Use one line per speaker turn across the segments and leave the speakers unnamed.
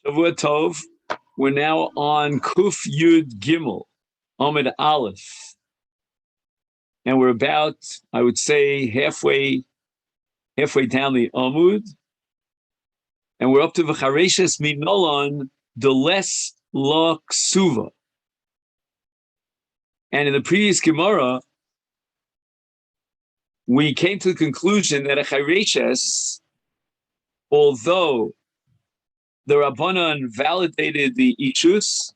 Shavua Tov. We're now on Kuf Yud Gimel, Amid Aleph, and we're about, I would say, halfway down the Amud, and we're up to V'chareshes Minolon Deles La Ksuva. And in the previous Gemara, we came to the conclusion that a Chareshes, although the Rabbanan validated the Ishus,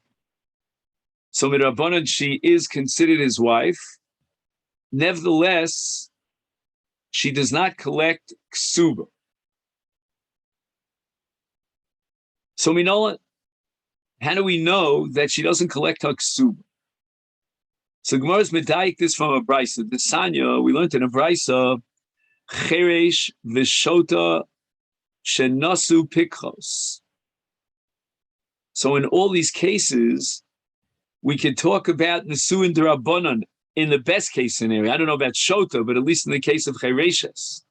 so with Rabbanan she is considered his wife. Nevertheless, she does not collect ksuba. So Minola, how do we know that she doesn't collect her ksuba? So Gemara's medayik this from a brisa. The Sanya, we learned in a brisa, cheresh v'shota shenasu pikchos. So in all these cases, we could talk about Nesuin D'Rabbanan in the best case scenario. I don't know about Shota, but at least in the case of Chereshes.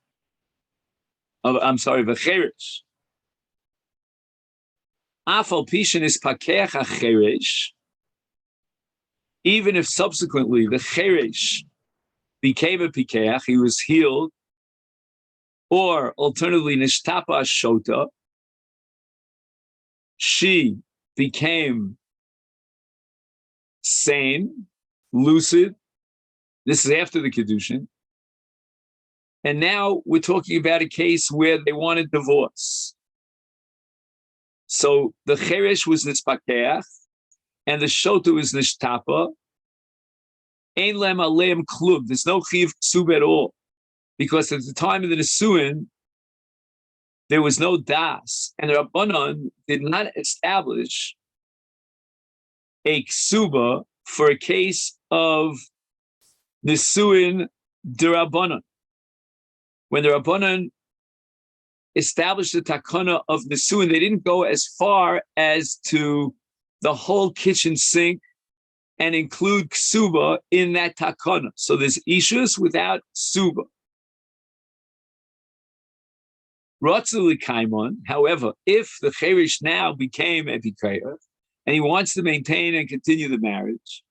V'cheresh. Afal Pishin is Pakeach HaCheresh. Even if subsequently the Cheresh became a Pakeach, he was healed, or alternatively Nishtapa Shota, she became sane, lucid. This is after the Kedushin. And now we're talking about a case where they wanted divorce. So the Cheresh was Nispakeach, and the Shota was Nishtapa. Ein lem aleim klub. There's no chiv ksub at all. Because at the time of the Nesuin, there was no das, and the Rabbanan did not establish a ksuba for a case of Nesuin D'Rabbanan. When the Rabbanan established the takana of Nesuin, they didn't go as far as to the whole kitchen sink and include ksuba in that takana. So there's ishus without ksuba. Ratzuli Kaimon, however, if the Cheresh now became a Pikeach, and he wants to maintain and continue the marriage,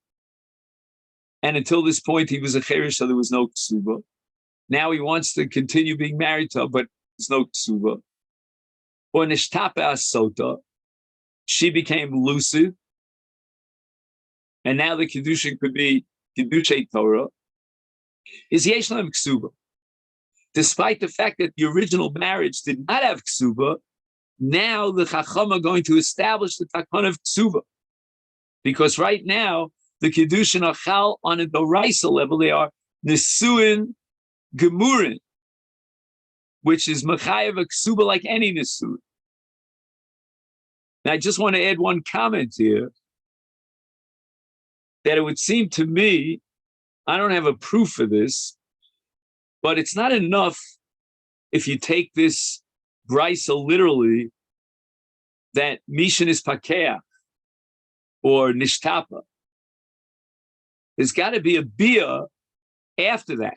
and until this point he was a Cheresh, so there was no Ksuba. Now he wants to continue being married to her, but there's no Ksuba. Or Nishtapa Sota, she became lucid, and now the Kedushin could be Kedushay Torah, is Yeshlam Ksuba. Despite the fact that the original marriage did not have ksuba, now the Chacham are going to establish the takon of ksuba. Because right now, the Kedushin Achal on a Doraisa level, they are Nesuin Gemurin, which is Machayev a ksuba like any Nesuin. Now, I just want to add one comment here, that it would seem to me, I don't have a proof for this, but it's not enough if you take this brisa literally that Mishan is Pakeach or Nishtapa. There's got to be a bia after that.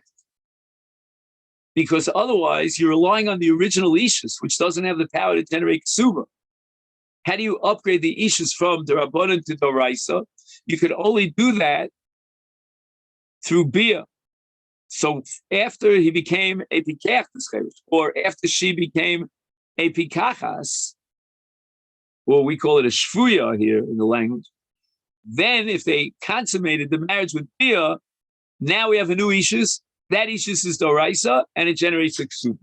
Because otherwise you're relying on the original Ishus, which doesn't have the power to generate ksuba. How do you upgrade the Ishus from D'Rabbanan to Doraisa? You could only do that through bia. So after he became a Pikeach, or after she became a Pikachas, or we call it a Shvuya here in the language, then if they consummated the marriage with Bia, now we have a new Ishus. That Ishus is Doraisa, and it generates a Ksuba.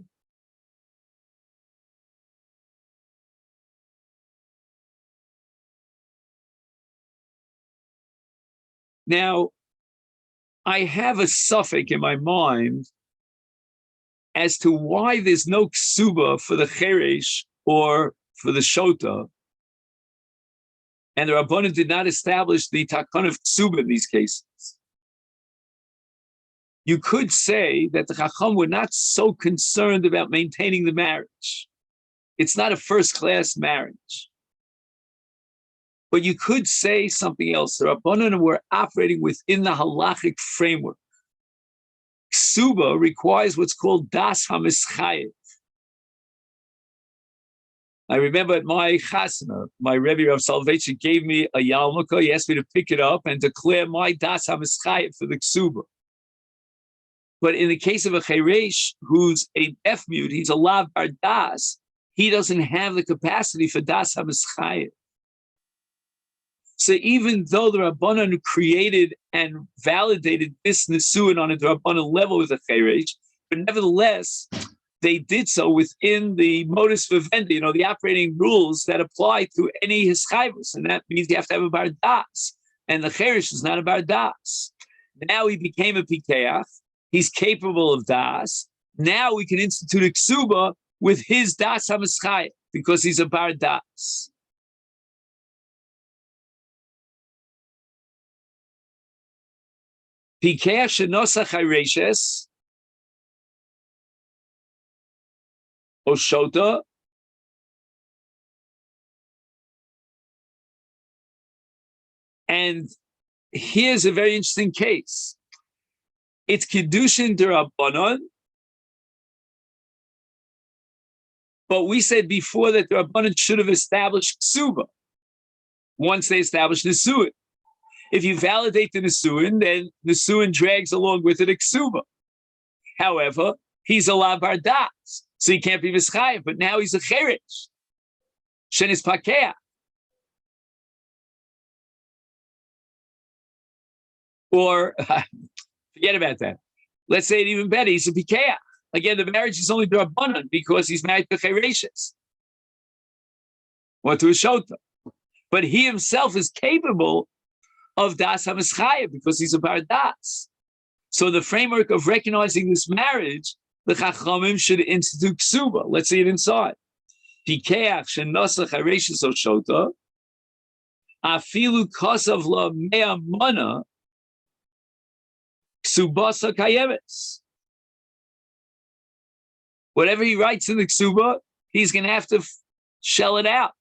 Now, I have a suffix in my mind as to why there's no ksuba for the cheresh or for the shota, and the Rabbanan did not establish the takon of ksuba in these cases. You could say that the Chacham were not so concerned about maintaining the marriage. It's not a first-class marriage. But you could say something else. The Rabbanan were operating within the halachic framework. Ksuba requires what's called das hamischayev. I remember at my chasna, my Rebbe of Salvation gave me a yarmulke. He asked me to pick it up and declare my das hamischayet for the ksuba. But in the case of a cheresh who's a deaf mute, he's a lav bar das. He doesn't have the capacity for das hamischayet. So even though the Rabbanan created and validated this Nisuin on a Rabbanan level with a cheresh, but nevertheless, they did so within the modus vivendi, the operating rules that apply to any hischayvus, and that means you have to have a bar das, and the cheresh is not a bar das. Now he became a pikeach. He's capable of das. Now we can institute a ksuba with his das hamischayet because he's a bar das. Pikeach shenosach hayreshes Oshota, and here's a very interesting case. It's Kiddushin D'Rabbanan, but we said before that the Rabbanan should have established Ksuba once they established Nisuin. If you validate the Nisuin, then Nisuin drags along with it a Ksuba. However, he's a lavar das, so he can't be mischayev, but now he's a cheresh. Shenis pakeach. Or, forget about that. Let's say it even better, he's a pikeach. Again, the marriage is only d'Rabbanan because he's married to chereshes or to a shota. But he himself is capable of das hamischayev because he's a bar das. So the framework of recognizing this marriage, the Chachamim should institute ksuba. Let's see it inside. Pikeach shenosach hareshes oshota, afilu kosav la mea mana, ksubasa kayemes. Whatever he writes in the ksuba, he's going to have to shell it out.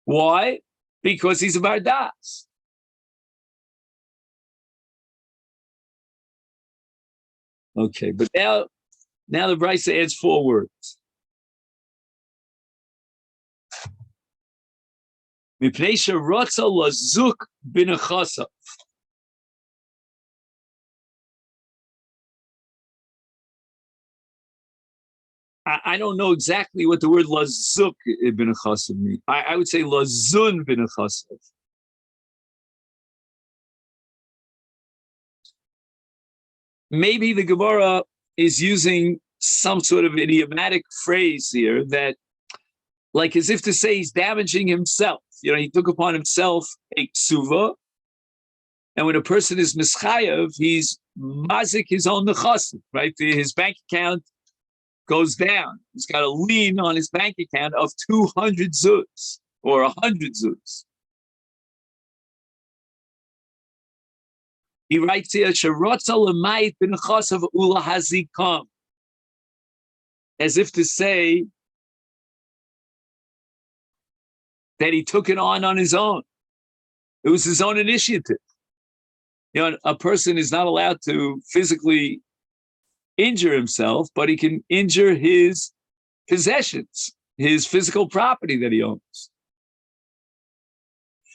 Why? Because he's a bar das. Okay, but now the Brisa adds 4 words. Mipnei she'rotza lazuk b'nechasav. I don't know exactly what the word lazuk b'nechasav means. I would say lazun b'nechasav. Maybe the Gemara is using some sort of idiomatic phrase here that, like as if to say he's damaging himself. He took upon himself a ksuva, and when a person is mischayev, he's mazik his own nechasim, right? His bank account goes down. He's got a lien on his bank account of 200 zuz or 100 zuz. He writes here, "Sherotza l'mayit b'nechasav ula hazikam," as if to say that he took it on his own. It was his own initiative. A person is not allowed to physically injure himself, but he can injure his possessions, his physical property that he owns.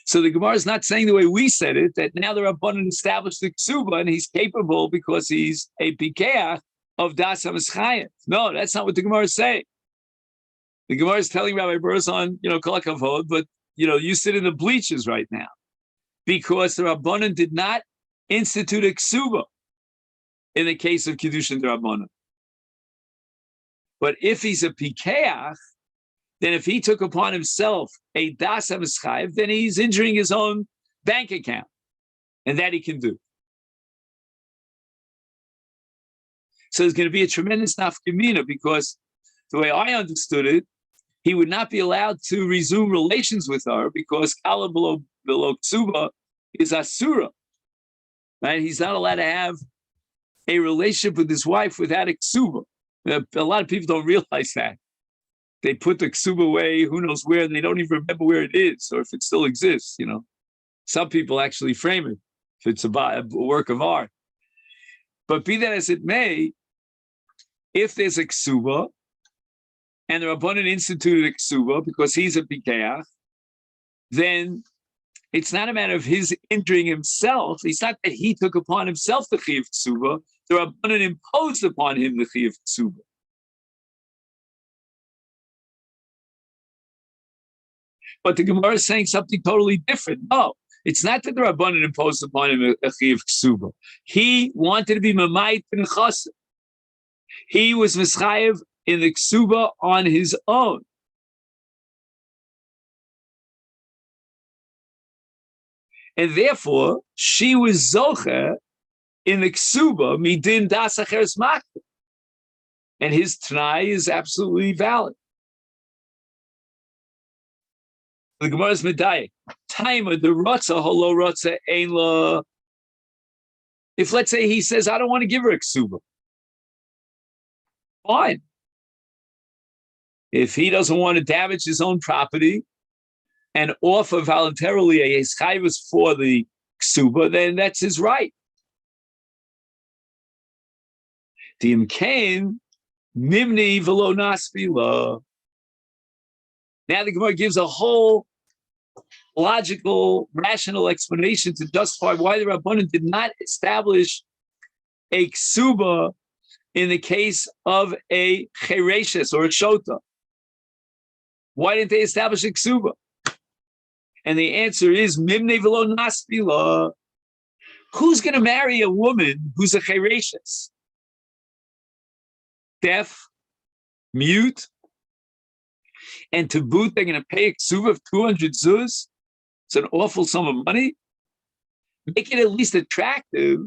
So the Gemara is not saying the way we said it, that now the Rabbanan established the ksuba and he's capable because he's a pikeach of das hamischayet. No, that's not what the Gemara is saying. The Gemara is telling Rabbi Burzon, kol hakavod, but you sit in the bleachers right now because the Rabbanan did not institute a ksuba in the case of Kiddushin D'Rabbanan. But if he's a pikeach, then if he took upon himself a das hamischayv, then he's injuring his own bank account, and that he can do. So there's going to be a tremendous nafkamina because the way I understood it, he would not be allowed to resume relations with her because kala below ksuba is asura, right? He's not allowed to have a relationship with his wife without a ksuba. A lot of people don't realize that. They put the ksuba away, who knows where, and they don't even remember where it is or if it still exists, Some people actually frame it if it's a work of art. But be that as it may, if there's a ksuba, and the Rabbanan instituted a ksuba because he's a pikeach, then it's not a matter of his injuring himself. It's not that he took upon himself the chiyuv ksuba. The Rabbanan imposed upon him the chiyuv ksuba. But the Gemara is saying something totally different. No, it's not that the Rabbanan imposed upon him a chiyuv ksuba. He wanted to be mamayit ben chassid. He was mischayev in the ksuba on his own. And therefore, she was zocher in the ksuba midin das acheres makta. And his t'nai is absolutely valid. The Gemara's medayik. Taima the rotza holo rotza ein la. If let's say he says, I don't want to give her a ksuba. Fine. If he doesn't want to damage his own property and offer voluntarily a eschayvus for the ksuba, then that's his right. The imkain nimni velo nasvila. Now the Gemara gives a whole logical, rational explanation to justify why the Rabbanan did not establish a ksuba in the case of a chereshes or a shota. Why didn't they establish a ksuba? And the answer is mimne velo naspila. Who's going to marry a woman who's a chereshes? Deaf, mute, and to boot, they're going to pay a ksuba of 200 zuz. It's an awful sum of money. Make it at least attractive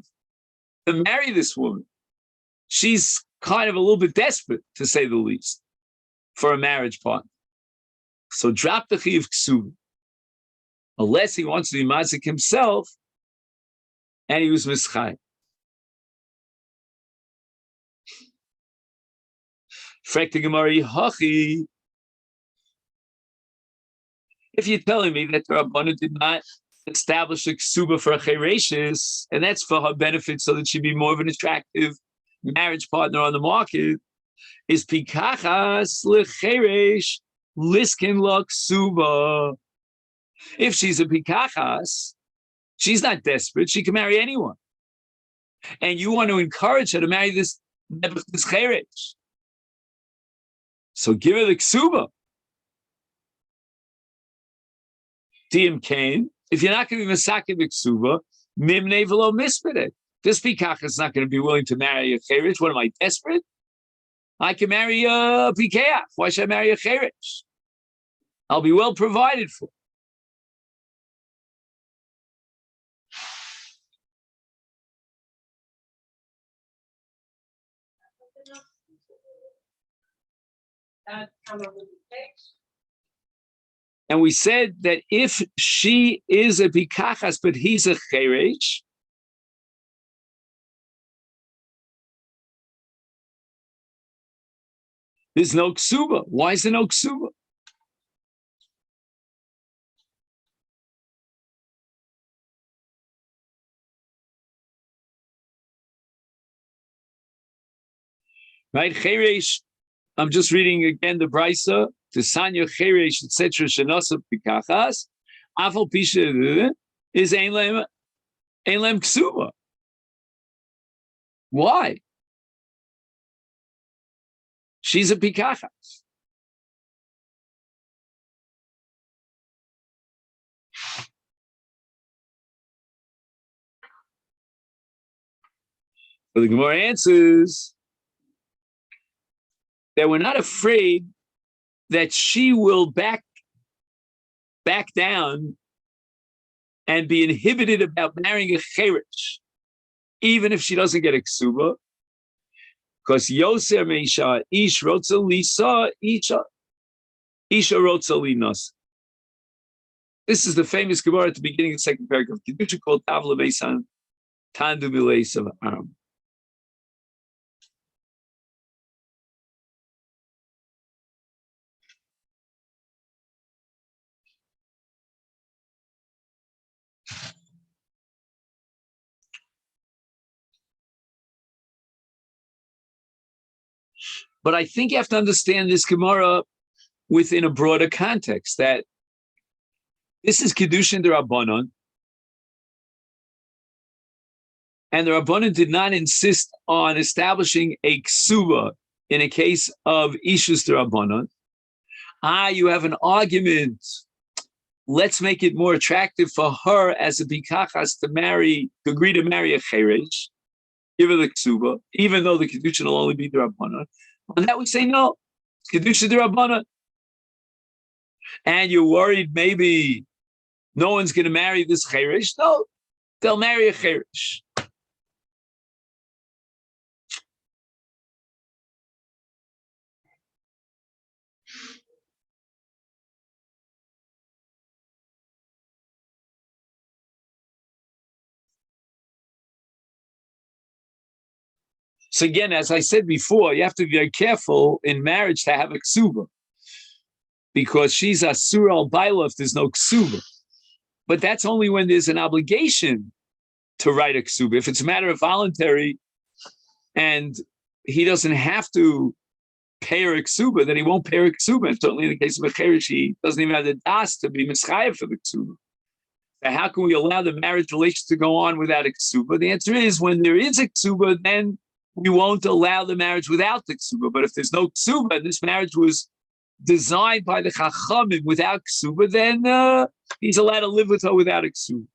to marry this woman. She's kind of a little bit desperate, to say the least, for a marriage partner. So drop the chiyuv ksuba, unless he wants to be mazik himself, and he was mischay. Frekta Gemara hachi. If you're telling me that the Rabbanan did not establish a ksuba for a chereshes, and that's for her benefit so that she'd be more of an attractive marriage partner on the market, is pikachas lecheresh liskin la ksuba. If she's a pikachas, she's not desperate. She can marry anyone. And you want to encourage her to marry this cheresh. So give her the ksuba. Diyam Kain, if you're not going to be Masechet Ksuba, Mimne velo mispede. This pikach is not going to be willing to marry a cheresh. What am I, desperate? I can marry a pikeach. Why should I marry a cheresh? I'll be well provided for. And we said that if she is a pikachas, but he's a cheresh, there's no ksuba. Why is there no ksuba? Right? Cheresh, I'm just reading again the Brisa. To Sanya Cheresh, etc. Shenasa Pikachas, Afal Pisha is Ein Lem Ksuba. Why? She's a Pikachas. So the Gemara answers that we're not afraid that she will back down and be inhibited about marrying a cheresh, even if she doesn't get a ksuba, because Yoser Meisha Ish Rotza Lisa Isha Rotza Linas. This is the famous Gemara at the beginning of the second paragraph. Kedusha called Tavla Beisan Tandu Bileis of Aram. But I think you have to understand this Gemara within a broader context, that this is Kedushin D'Rabbanan, and the Rabbanan did not insist on establishing a ksuba in a case of Ishus D'Rabbanan. You have an argument. Let's make it more attractive for her as a bikachas to agree to marry a cheresh, give her the ksuba, even though the kedushin will only be D'Rabbanan. On that we say no, kedushin D'Rabbanan. And you're worried maybe no one's going to marry this cheresh. No, they'll marry a cheresh. So again, as I said before, you have to be very careful in marriage to have a ksuba, because she's a surah al baila if there's no ksuba. But that's only when there's an obligation to write a ksuba. If it's a matter of voluntary and he doesn't have to pay her a ksuba, then he won't pay her a ksuba. And certainly in the case of a cheresh, he doesn't even have the das to be mischayev for the ksuba. So how can we allow the marriage relation to go on without a ksuba? The answer is, when there is a ksuba, then we won't allow the marriage without the ksuba. But if there's no ksuba, and this marriage was designed by the chachamim without ksuba, then he's allowed to live with her without a ksuba.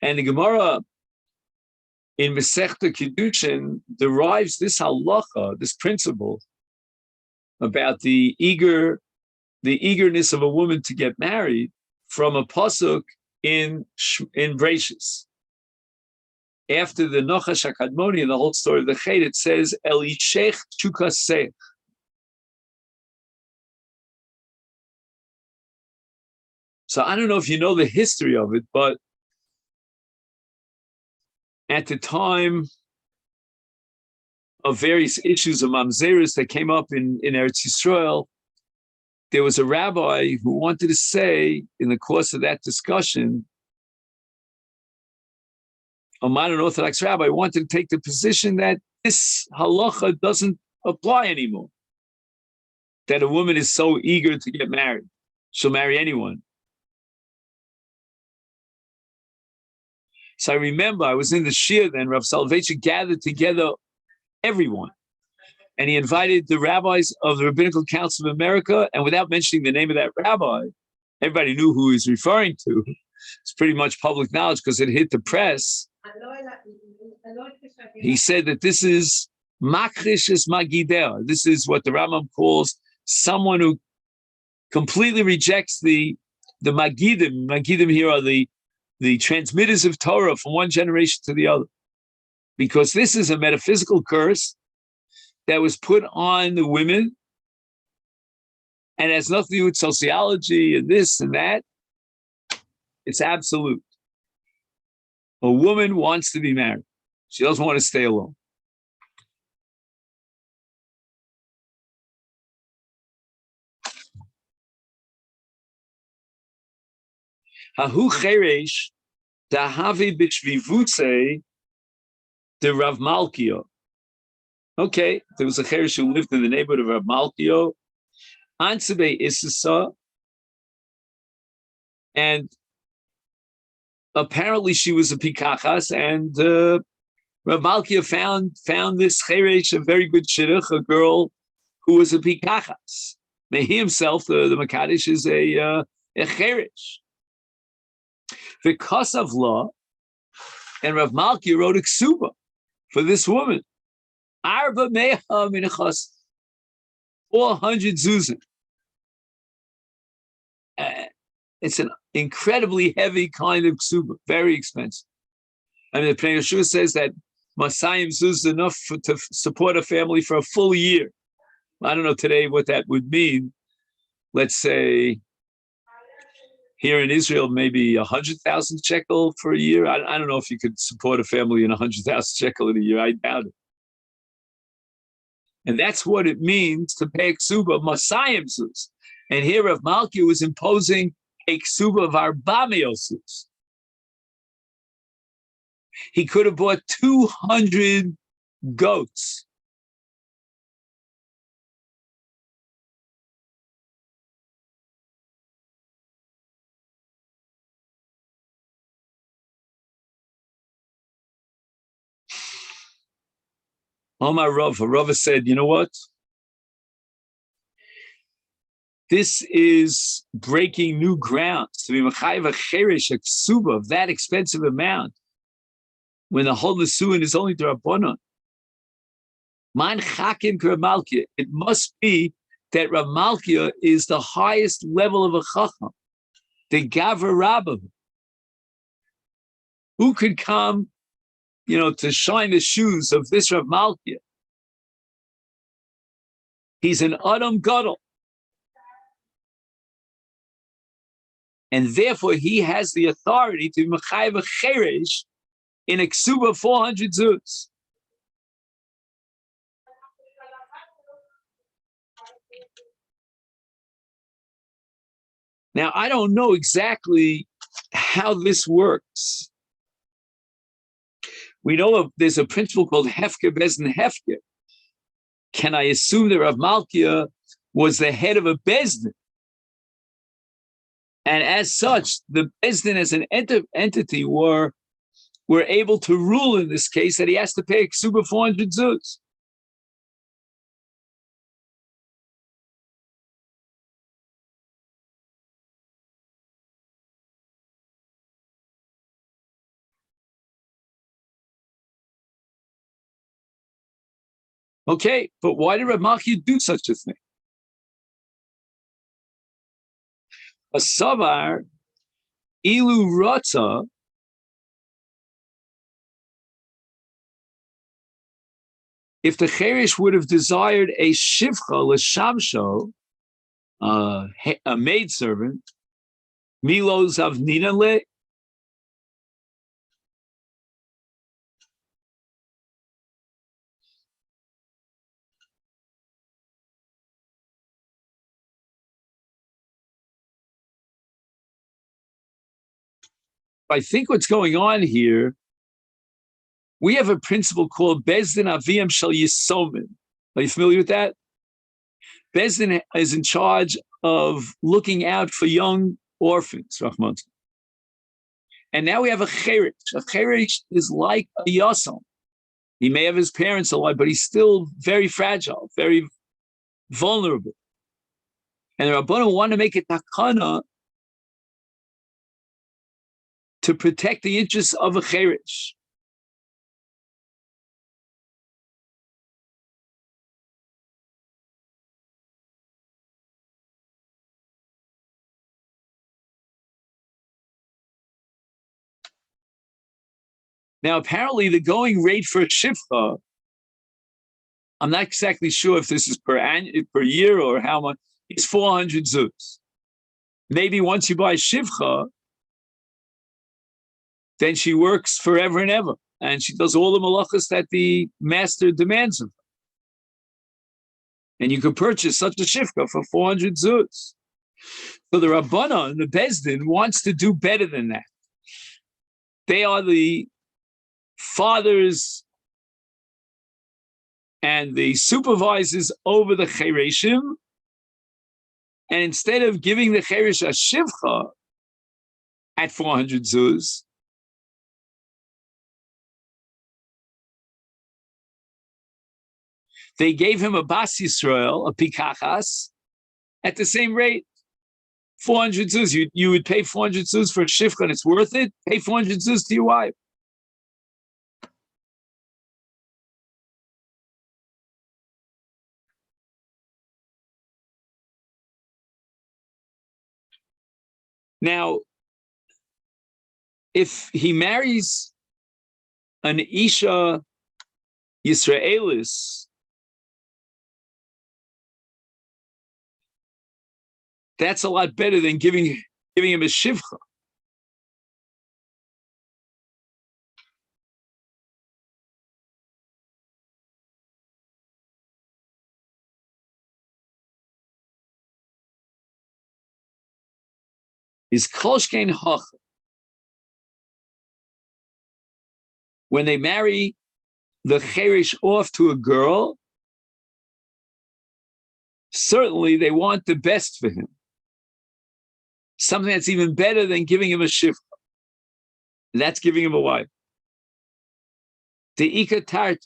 And the Gemara in Masechet Kiddushin derives this halacha, this principle about the eagerness of a woman to get married, from a pasuk in Breishis. After the Nochash HaKadmoni and the whole story of the Chet, it says El Yishech Chukaseh. So I don't know if you know the history of it, but at the time of various issues of mamzerus that came up in Eretz Yisrael, there was a rabbi who wanted to say, in the course of that discussion, a modern Orthodox rabbi wanted to take the position that this halacha doesn't apply anymore, that a woman is so eager to get married, she'll marry anyone. So I remember I was in the shir then, Rav Soloveitchik gathered together everyone. And he invited the rabbis of the Rabbinical Council of America, and without mentioning the name of that rabbi, everybody knew who he was referring to. It's pretty much public knowledge because it hit the press. He said that this is makrish magideh. This is what the Rambam calls someone who completely rejects the magidim. Magidim here are the transmitters of Torah from one generation to the other. Because this is a metaphysical curse that was put on the women and has nothing to do with sociology and this and that. It's absolute. A woman wants to be married. She doesn't want to stay alone. Hahu cheresh dahavi b'shvivutze de Rav Malkio. Okay, there was a cheresh who lived in the neighborhood of Rav Malkio. Ansebe Issasa, and apparently she was a pikachas, and Rav Malkio found this cheresh a very good shidduch, a girl who was a pikachas. He himself, the Makadish, is a cheresh. Because of law, and Rav Malkio wrote a ksuba for this woman. Arba meha minachas, 400 zuzim. It's an incredibly heavy kind of ksuba, very expensive. I mean, the Pnei Yeshua says that Masayim Zuz is enough to support a family for a full year. I don't know today what that would mean. Let's say here in Israel, maybe 100,000 shekel for a year. I don't know if you could support a family in 100,000 shekel in a year. I doubt it. And that's what it means to pay a ksuba Masayim Zuz. And here Rav Malki was imposing a ksuba of Arbamiosus. He could have bought 200 goats. Omar Rava said, you know what? This is breaking new ground. To be mechayev a cheresh, a ksuba of that expensive amount, when the whole nesuin is only d'Rabbanan. Man chakim Ramalkia. It must be that Ramalkia is the highest level of a chacham, the Gavra Rabbah. Who could come, to shine the shoes of this Rav Malkia? He's an Adam Gadol. And therefore, he has the authority to be Mechayev a Cheresh in a ksuba 400 zuz. Now, I don't know exactly how this works. We know there's a principle called Hefker Bezdin Hefker. Can I assume that Rav Malkia was the head of a Bezdin? And as such, the Bezdin as an entity were able to rule in this case that he has to pay a ksuba 400 zuz. Okay, but why did Rav Malki do such a thing? A savar ilu rata, if the cherish would have desired a shivcha l'shamsho, a maidservant, milo zavnina le, I think what's going on here, we have a principle called Bezdin Aviyam Shel Yisomin. Are you familiar with that? Bezdin is in charge of looking out for young orphans, Rahman. And now we have a cheresh. A cheresh is like a yasam. He may have his parents alive, but he's still very fragile, very vulnerable. And the Rabbanan want to make a takana to protect the interests of a cheresh. Now, apparently, the going rate for a shivcha, I'm not exactly sure if this is per year or how much, it's 400 zuz. Maybe once you buy shivcha, then she works forever and ever, and she does all the malachas that the master demands of her. And you could purchase such a shivcha for 400 zuz. So the Rabbanan, the Bezdin, wants to do better than that. They are the fathers and the supervisors over the chereshim, and instead of giving the cheresh a shivcha at 400 zuz, they gave him a bas Yisrael, a pikachas, at the same rate. 400 zuz. You would pay 400 zuz for a shivcha and it's worth it. Pay 400 zuz to your wife. Now, if he marries an Isha Yisraelis, that's a lot better than giving him a shivcha. Is kolshkein hach. When they marry the cherish off to a girl, certainly they want the best for him. Something that's even better than giving him a shivcha. That's giving him a wife. The ika tart.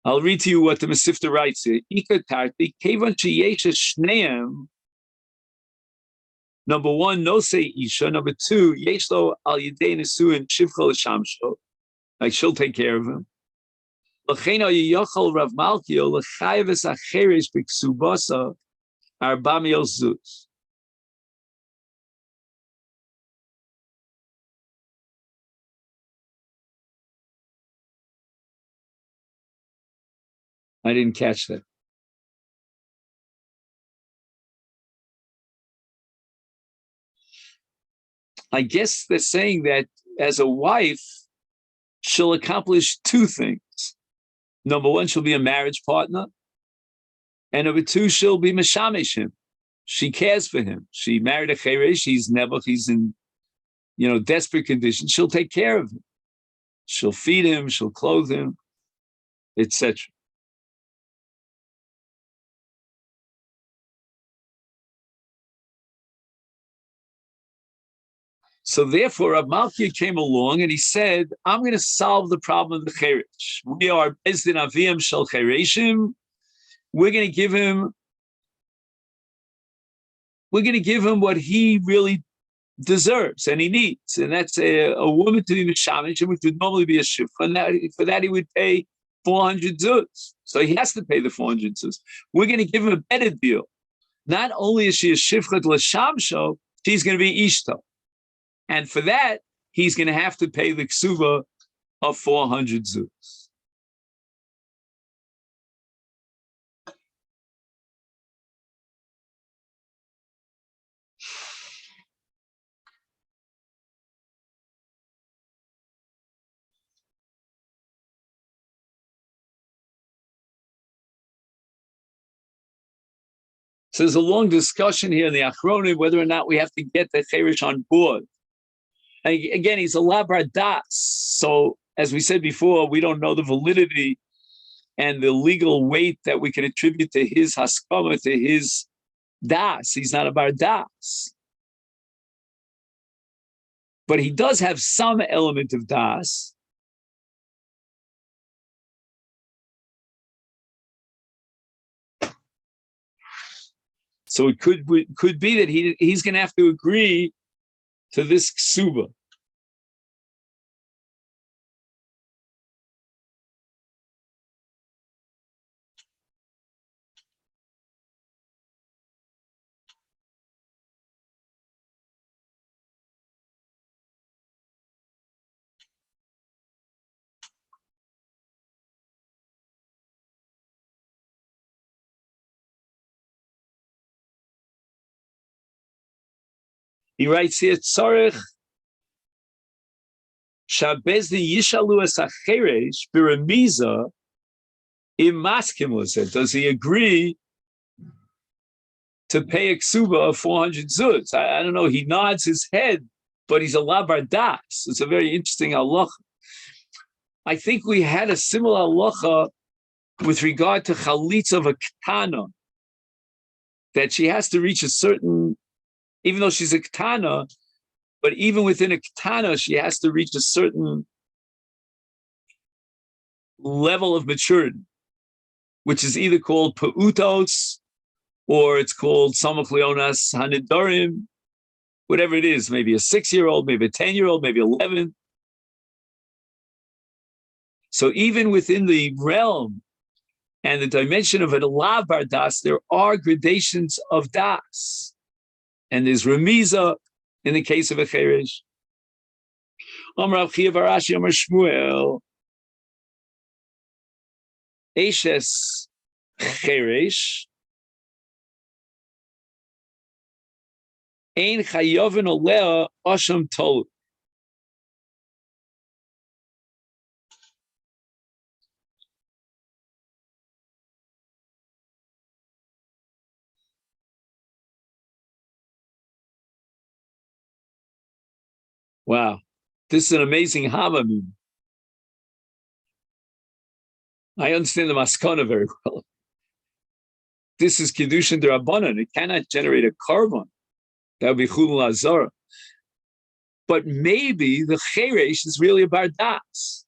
I'll read to you what the Masifta writes here. Ika tarti kevan sheyesha shneim. Number one, no say isha. Number two, yeshlo al yidei nesuin shivcha l'shamsho. Like she'll take care of him. L'chein yochel Rav Malkio l'chayeves acheres b'ksubasa arba mil zuz. I didn't catch that. I guess they're saying that as a wife, she'll accomplish two things. Number one, she'll be a marriage partner. And number two, she'll be mashamish him. She cares for him. She married a cheresh. He's in, desperate condition. She'll take care of him. She'll feed him. She'll clothe him, etc. So therefore, Rav Malkia came along and he said, I'm going to solve the problem of the cheresh. We are bezdin avim shel chereshim. We're going to give him what he really deserves and he needs. And that's a woman to be mishamish, which would normally be a shifra. And for that, he would pay 400 zuz. So he has to pay the 400 zuz. We're going to give him a better deal. Not only is she a shifra l'shamsho, she's going to be ishto. And for that, he's going to have to pay the ksuva of 400 zuz. So there's a long discussion here in the Achronim whether or not we have to get the cheresh on board. And again, he's a labar das. So as we said before, we don't know the validity and the legal weight that we can attribute to his haskama, to his das. He's not a bar das. But he does have some element of das. So it could be that he's going to have to agree to this ksuba. He writes here, Tzorech Shabezni Yishalu es acheresh b'remiza im maskim l'zeh. Does he agree to pay a ksuba of 400 zuz? I don't know. He nods his head, but he's a labar das. It's a very interesting halacha. I think we had a similar halacha with regard to chalitza of a ketana, that she has to reach a certain, even though she's a ketana, but even within a ketana, she has to reach a certain level of maturity, which is either called pa'utos, or it's called samach leonas hanidarim, whatever it is, maybe a 6-year-old, maybe a 10-year-old, maybe 11. So even within the realm and the dimension of a lavar das, there are gradations of das. And there's remiza in the case of a cheresh. Amar Chiya Varashi Amar Shmuel Eishes cheresh ein chayovin olea asham tolu. Wow, this is an amazing hamamim. I understand the maskana very well. This is Kiddushin D'Rabbanan. It cannot generate a carbon. That would be Chulul Azara. But maybe the Cheresh is really about Das.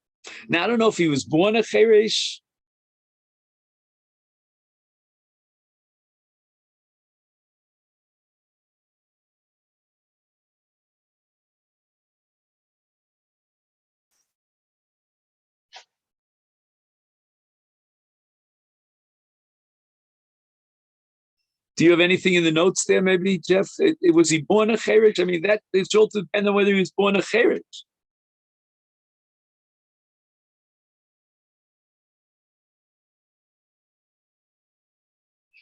Now, I don't know if he was born a Cheresh. Do you have anything in the notes there, maybe, Jeff? Was he born a Cheresh? I mean, that it's all dependent on whether he was born a Cheresh.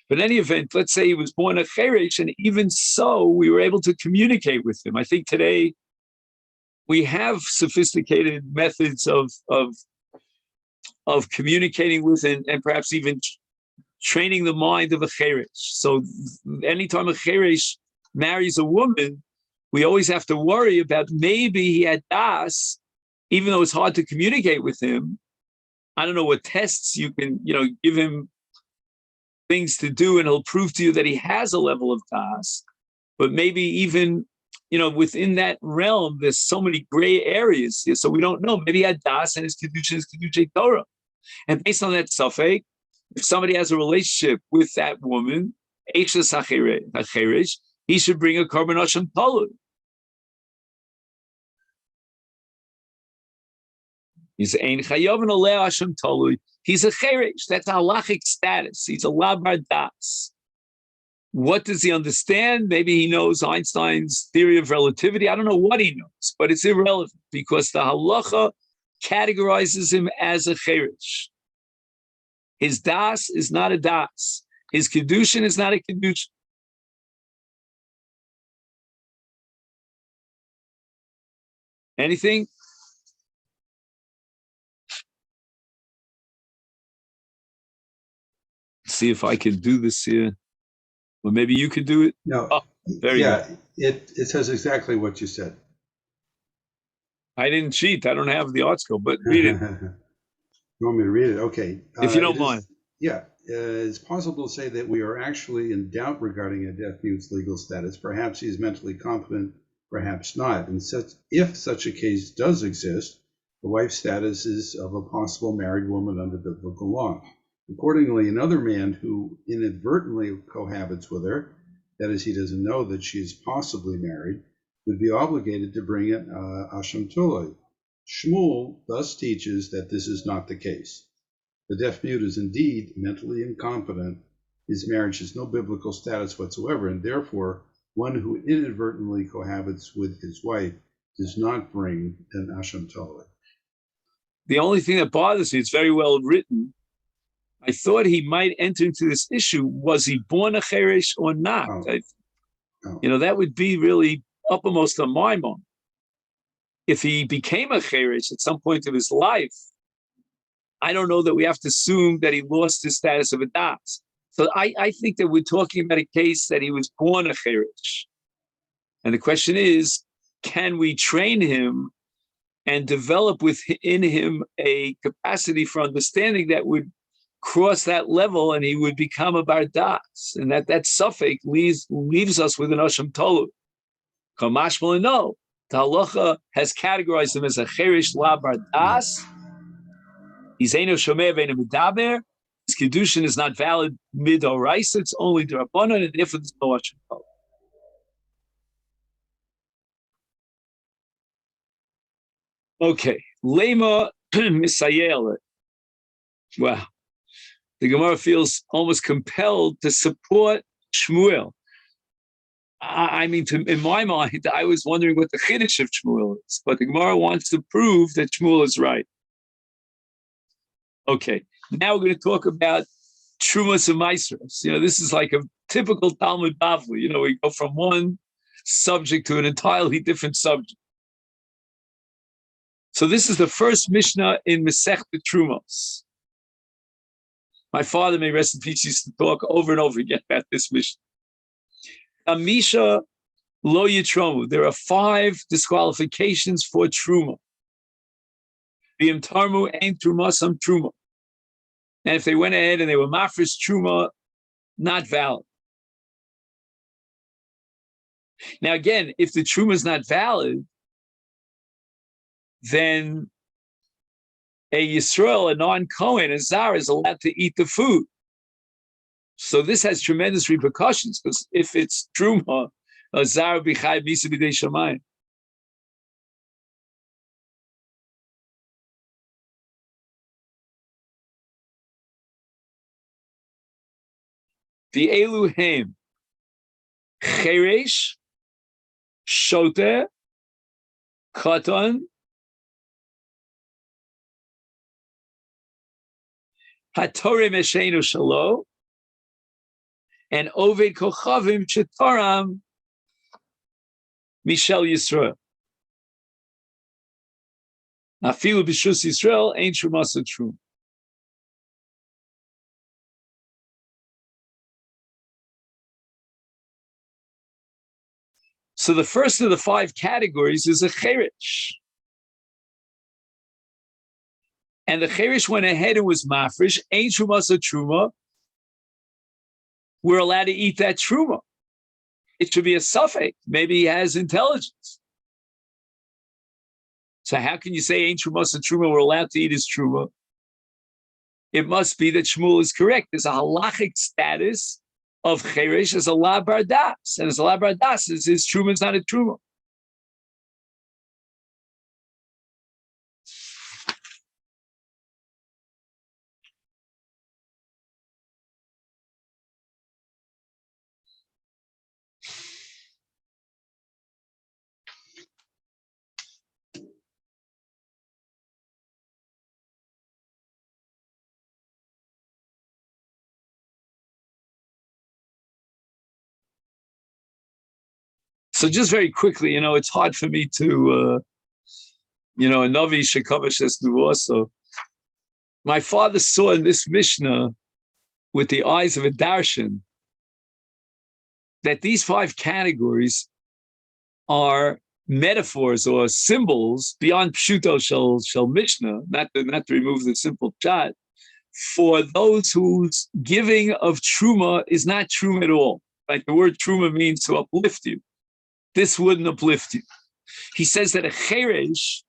But in any event, let's say he was born a Cheresh, and even so, we were able to communicate with him. I think today we have sophisticated methods of communicating with and perhaps even training the mind of a cheresh. So anytime a cheresh marries a woman, we always have to worry about maybe he had das, even though it's hard to communicate with him. I don't know what tests you can, give him things to do, and he'll prove to you that he has a level of das. But maybe even, within that realm, there's so many gray areas. So we don't know. Maybe he had das and his kedusha is kedusha Torah. And based on that suffix, if somebody has a relationship with that woman, he should bring a korban asham talud. He's ein chayovin oleh asham talud. He's a cheresh. That's a halachic status. He's a labar das. What does he understand? Maybe he knows Einstein's theory of relativity. I don't know what he knows, but it's irrelevant because the halacha categorizes him as a cheresh. His das is not a das. His kedushin is not a kedushin. Anything? See if I can do this here. Well, maybe you could do it.
No.
Oh, very good.
It says exactly what you said.
I didn't cheat. I don't have the article, but read it.
You want me to read it? Okay.
If you don't mind.
Yeah. It's possible to say that we are actually in doubt regarding a deaf mute's legal status. Perhaps he is mentally competent, perhaps not. And if such a case does exist, the wife's status is of a possible married woman under biblical law. Accordingly, another man who inadvertently cohabits with her, that is, he doesn't know that she is possibly married, would be obligated to bring an asham tulay. Shmuel thus teaches that this is not the case. The deaf mute is indeed mentally incompetent. His marriage has no biblical status whatsoever, and therefore one who inadvertently cohabits with his wife does not bring an asham tulay.
The only thing that bothers me, it's very well written. I thought he might enter into this issue. Was he born a cheresh or not? That would be really uppermost on my mind. If he became a cheresh at some point of his life, I don't know that we have to assume that he lost his status of a das. So I think that we're talking about a case that he was born a cheresh. And the question is, can we train him and develop within him a capacity for understanding that would cross that level and he would become a bar das? And that suffix leaves us with an asham tolu. Kamashmal, no. The halacha has categorized him as a cheresh la bar das. He's eino shomeh ve'eino medaber. His kedushin is not valid midoraisa. It's only d'Rabbanan, and therefore there's no asham tolu. Okay, lema misayel. Wow. The Gemara feels almost compelled to support Shmuel. I mean, in my mind, I was wondering what the Chiddush of Shmuel is, but the Gemara wants to prove that Shmuel is right. Okay, now we're going to talk about Trumas and Maasros. This is like a typical Talmud Bavli. We go from one subject to an entirely different subject. So this is the first Mishnah in Masechet Trumos. My father, may rest in peace, used to talk over and over again about this Mishnah. Amisha lo yitromu. There are 5 disqualifications for Truma. V'im tarmu ein trumasam Truma. And if they went ahead and they were mafris Truma, not valid. Now again, if the Truma is not valid, then a Yisrael, a non-Kohen, a Zar, is allowed to eat the food. So this has tremendous repercussions, because if it's Truma, a Zar b'chai misa b'dei shamayim. The Eluhem, Cheresh, Shoter, Katan, Hatore Meshenu Shalo, and Oved Kochavim Chetaram Mishel Yisrael. Afilu B'Shus Yisrael Ein Trumasa Trum. So the first of the 5 categories is a Cheresh. And the Cheresh went ahead and was mafresh, Ein Trumasa Truma. We're allowed to eat that Truma. It should be a suffix. Maybe he has intelligence. So how can you say Ein Trumasa Truma, we're allowed to eat his Truma? It must be that Shmuel is correct. There's a halachic status of Cheresh as a la bardas, and as a la bardas, his Truma is not a Truma. So just very quickly, it's hard for me to, a Navi Shekavash Esnuah. So my father saw in this Mishnah with the eyes of a darshan that these 5 categories are metaphors or symbols beyond Pshuto Shel Mishnah, not to remove the simple chat, for those whose giving of Truma is not Truma at all. Like the word Truma means to uplift you. This wouldn't uplift you. He says that a Cheresh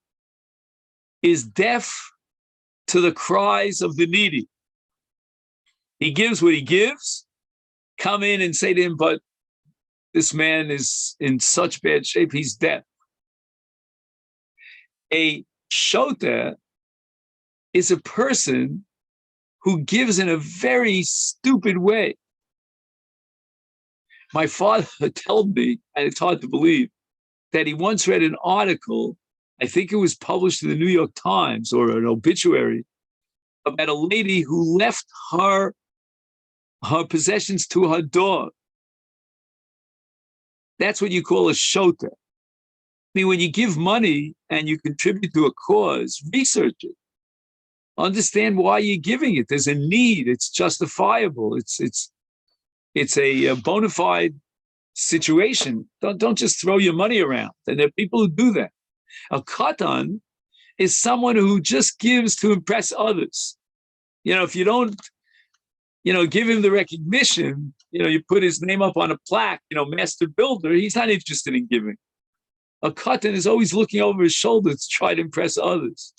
is deaf to the cries of the needy. He gives what he gives. Come in and say to him, but this man is in such bad shape, he's deaf. A Shota is a person who gives in a very stupid way. My father told me, and it's hard to believe, that he once read an article, I think it was published in the New York Times or an obituary, about a lady who left her possessions to her dog. That's what you call a shota. I mean, when you give money and you contribute to a cause, research it. Understand why you're giving it. There's a need. It's justifiable. It's a bona fide situation. Don't just throw your money around. And there are people who do that. A katan is someone who just gives to impress others. If you don't, give him the recognition, you put his name up on a plaque, master builder, he's not interested in giving. A katan is always looking over his shoulder to try to impress others.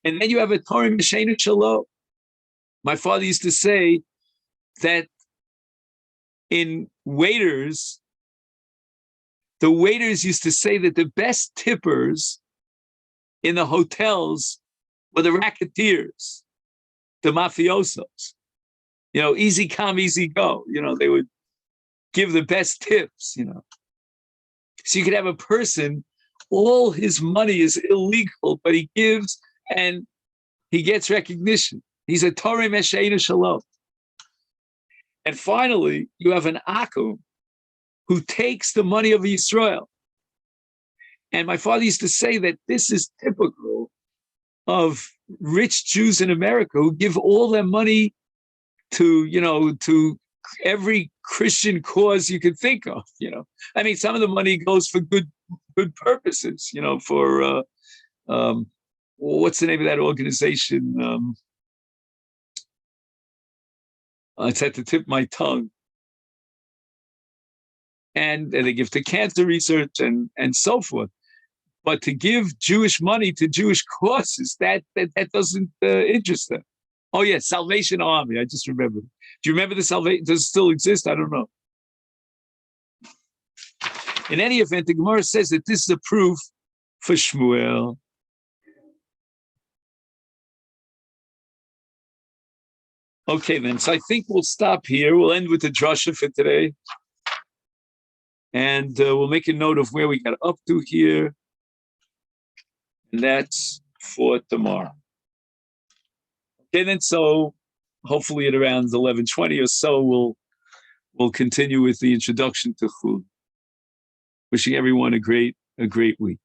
And then you have a Torah Meshenu Shalo. My father used to say that in waiters, the waiters used to say that the best tippers in the hotels were the racketeers, the mafiosos. Easy come, easy go. give the best tips, So you could have a person, all his money is illegal, but he gives and he gets recognition. He's a Torah Mesheinu Shalom. And finally, you have an Akum who takes the money of Israel. And my father used to say that this is typical of rich Jews in America who give all their money to every Christian cause you could think of. I mean, some of the money goes for good purposes. For what's the name of that organization? It's at the tip of my tongue. And they give to cancer research and so forth. But to give Jewish money to Jewish causes, that doesn't interest them. Oh, yeah, Salvation Army. I just remembered. Do you remember the Salvation? Does it still exist? I don't know. In any event, the Gemara says that this is a proof for Shmuel. Okay, then. So I think we'll stop here. We'll end with the drasha for today. And we'll make a note of where we got up to here. And that's for tomorrow. Okay, then. So hopefully at around 11:20 or so, we'll continue with the introduction to Chul. Wishing everyone a great week.